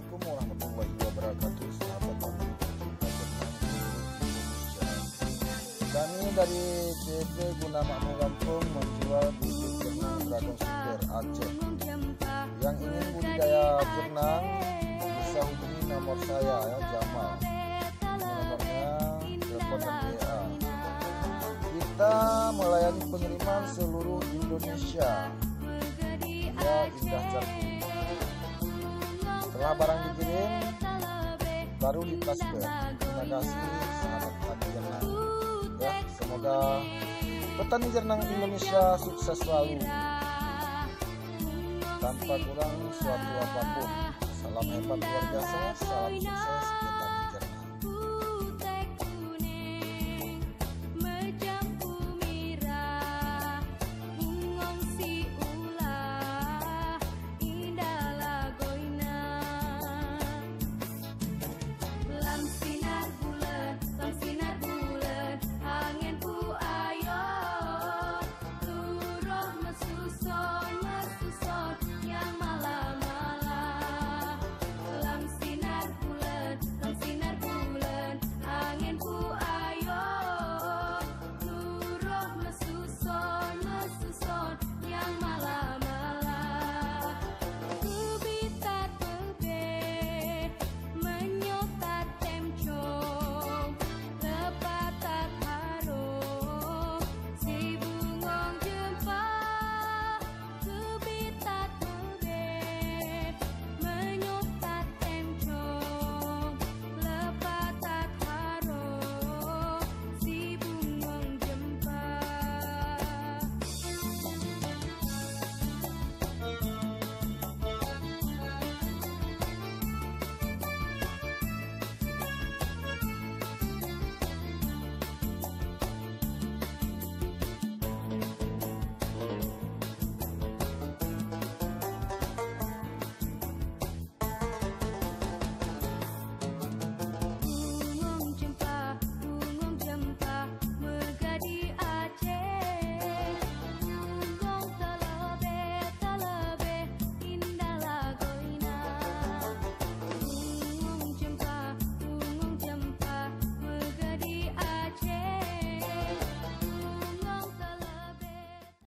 Assalamualaikum warahmatullahi wabarakatuh, sahabat Tani pecinta berenang seluruh Indonesia. Kami dari CP Guna Makmur Lampung menjual bibit benang Dragon Super Aceh. Yang ingin budidaya benang bisa hubungi nomor saya ya, Jamal. Nomornya telepon dan WA. Kita melayani pengiriman seluruh Indonesia. Ya, Indah Jarku. Setelah barang dikirim, baru ditransfer. Terima kasih sahabat petani jernang. Ya, semoga petani jernang Indonesia sukses selalu tanpa kurang suatu apapun. Salam hebat luar biasa, salam sukses petani.